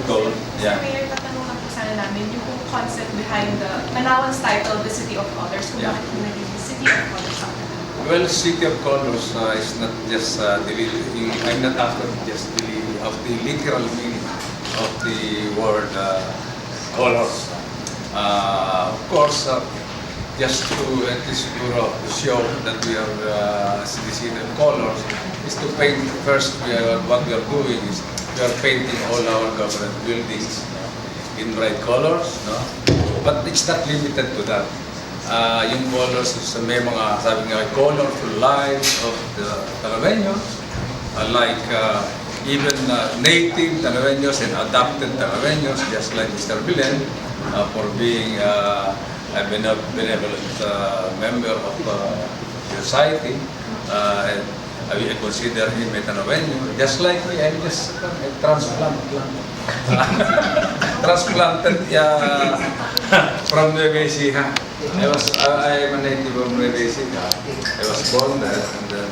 told. Mr. Mayor, tatanong lang po sana namin yung concept behind the Tanawan's title, The City of Colors, kung Yeah. bakit po naging The City of Colors sa Tanawan. Well, City of Colors is not just I'm not after just of the literal meaning of the word colors. Of course, just to at least to show that we are the city of colors is to paint first. What we are doing is we are painting all our government buildings in bright colors, no? But it's not limited to that. Yung colors is may mga sabi nga colorful lights of the Talaveños, like even native Talaveños and adopted Talaveños, just like Mr. Bilen, for being a benevolent member of society. And I consider him a Talaveño, just like me. I'm just a transplant lang. Transplanted from Nueva Ecija. I am a native of Nueva Ecija. I was born there, and then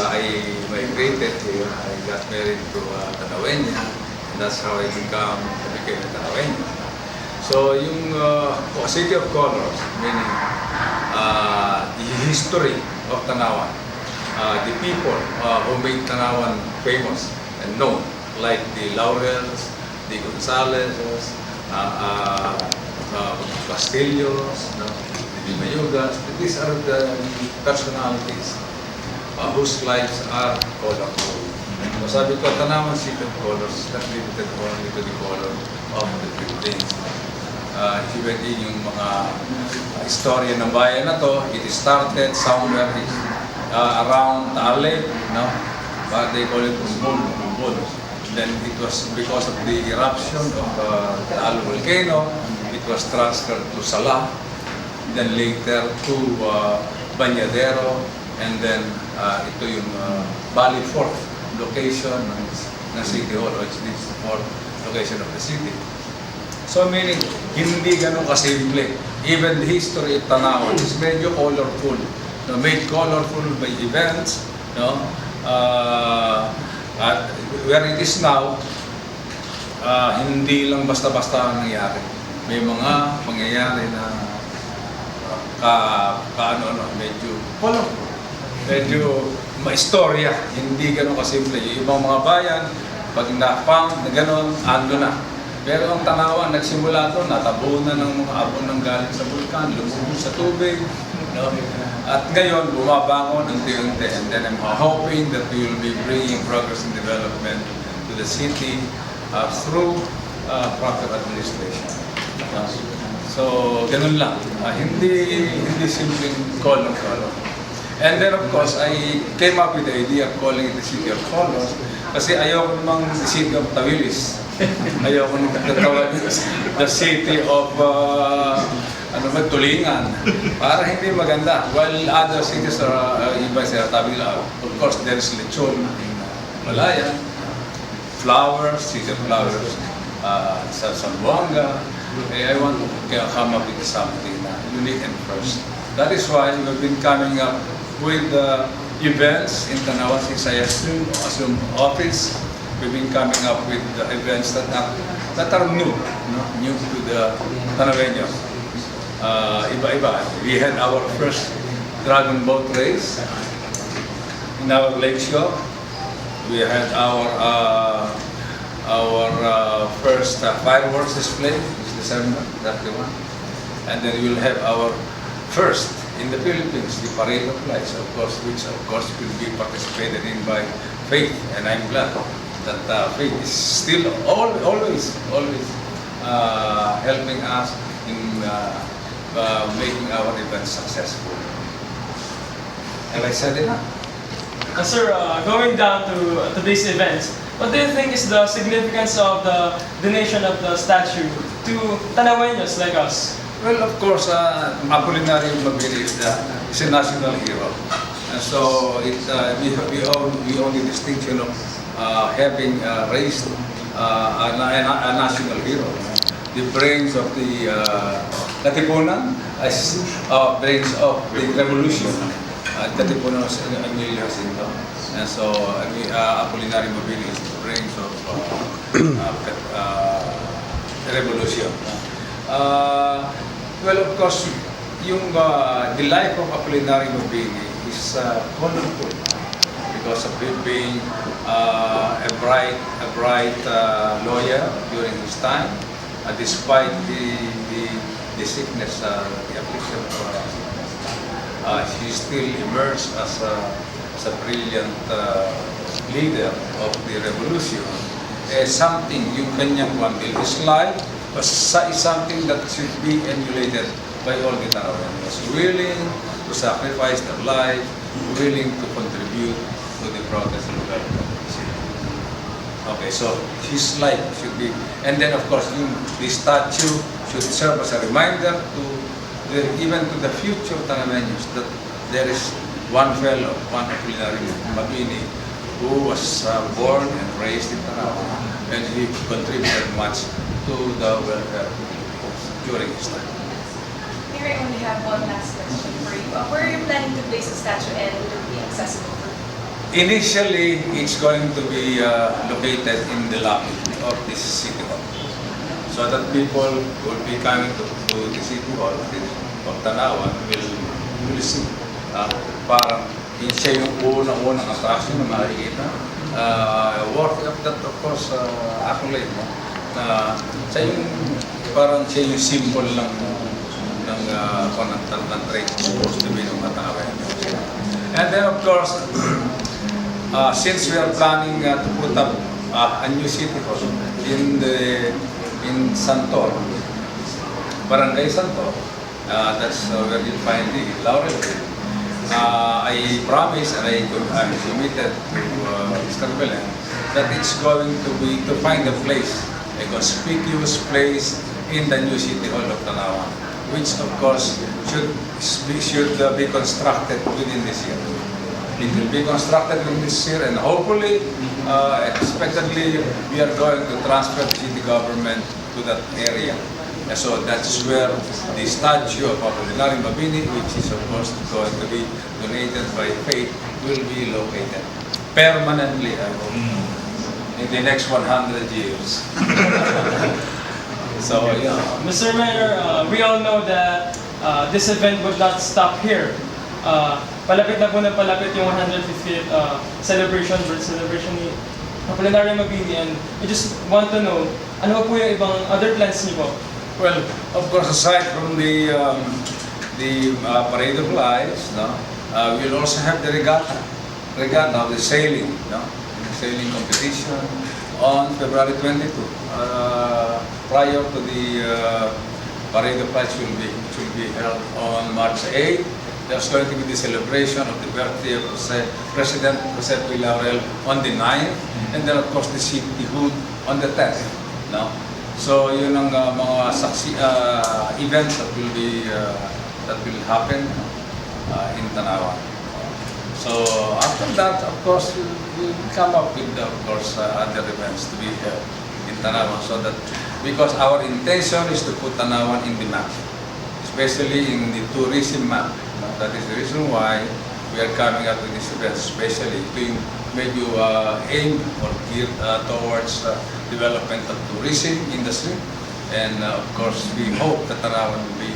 I migrated here. I got married to Talaveña, and that's how I became a Talaveño. So yung City of Colors, meaning the history of Tanawan, the people who made Tanawan famous and known, like the Laurels, the Gonzales, Castillos, the Mayugas. These are the personalities whose lives are colorful. So sabi ko, Tanawan City of Colors, not limited only to the color of the buildings. Even yung mga istorya ng bayan na to, it started somewhere around Taale, no? But they call it Umbol. Then it was because of the eruption of the Taal volcano, it was transferred to Sala, then later to Bañadero, and then ito yung Valley Fourth location ng City Hall, which is the fourth location of the city. So meaning, hindi ganun kasimple. Even the history of Tanawan is medyo colorful. No, made colorful by events. No? At where it is now, hindi lang basta-basta nangyari. May mga pangyayari na medyo colorful. Medyo maistorya. Hindi ganun kasimple. Yung ibang mga bayan, pag na-found na ganun, ando na. Pero ang Tanawan, nagsimula doon, natabunan ng mga abon ng galing sa bulkan, lumubog sa tubig. No? At ngayon, bumabangon unti-unti. And then I'm hoping that we will be bringing progress and development to the city through proper administration. So, ganun lang. Hindi simpleng color. And then of course, I came up with the idea of calling it the City of Colors kasi ayoko namang the City of Tawilis. Ayoko nang tatawag the City of Tulingan. Para hindi maganda. While other cities are iba sa Tawila. Of course, there is Lechon in Malaya, flowers, City of Flowers, sa Zamboanga. I want to come up with something unique and fresh. That is why we've been coming up with events in Tanawan since I assumed office. We've been coming up with events that are new, new to the Tanaweños. Iba-iba. We had our first dragon boat race in our lake shore. We had our first fireworks display, this December, that the one. And then we'll have our first in the Philippines, the Parade of Lights, which of course will be participated in by Faith, and I'm glad that Faith is still always helping us in making our events successful. Have I said enough? Sir, going down to these events, what do you think is the significance of the donation of the statue to Tanaweños like us? Well, of course, Apolinario Mabini is a national hero. And so we own the distinction of having raised a national hero. The brains of the Katipunan, brains of the revolution. Katipunan was Emilio Jacinto. And so Apolinario Mabini is the brains of revolution. Well, of course, the life of Apolinario Mabini is colorful because of him being a bright lawyer during his time, despite the sickness, the affliction of sickness. He still emerged as a brilliant leader of the revolution. Something, yung kanyang his life was something that should be emulated by all the Tanawenses, willing to sacrifice their life, willing to contribute to the progress of the city. Okay, so his life should be, and then of course the statue should serve as a reminder to even to the future Tanawenses that there is one fellow, one Apolinario Mabini, who was born and raised in Tanawan, and he contributed much to the welfare of the people during his time. Here I only have one last question for you. Where are you planning to place the statue and will it be accessible for you? Initially, it's going to be located in the lobby of this city hall, so that people will be coming to the city hall of Tanawan will see. Parang siya yung unang attraction na makikita. Worthy of that, of course, accolade mo. Siya yung parang siya yung symbol ng trade supposed to be ng Tanawan. And then, of course, since we are planning to put up a new city hall in Santor, Barangay Santor, that's where you find the Laurel. I promise and I committed to Mr. Belen that it's going to be to find a place, a conspicuous place in the new city hall of Tanawan, which of course should be constructed within this year. It will be constructed within this year, and hopefully, expectedly, we are going to transfer the city government to that area. So that's where the statue of Apolinario Mabini, which is of course going to be donated by faith, will be located permanently, I hope, in the next 100 years. So, yeah. Mr. Mayor, we all know that this event would not stop here. Palapit na po na palapit yung 150th birth celebration ni Apolinario Mabini, and we just want to know, ano po yung ibang other plans niyo po? Well, of course, aside from the parade of lights, we'll also have the regatta of the sailing, the sailing competition on February 22. Prior to the parade of lights, which will be held on March 8. There's going to be the celebration of the birthday of President Jose P. Laurel on the 9th, and then of course the cityhood on the 10th. So yun ang mga events that will happen in Tanawan. So after that, of course, we'll come up with other events to be held in Tanawan, so that because our intention is to put Tanawan in the map, especially in the tourism map. That is the reason why we are coming up with this event, especially to make you aim or geared towards development of tourism industry, and of course we hope that Tanawan will be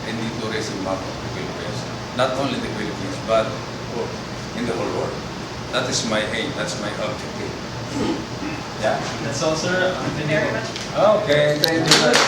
in the tourism map of the Philippines, not only the Philippines but in the whole world. That is my aim. That's my objective. Yeah. That's all, sir. Thank you very much. Okay. Thank you.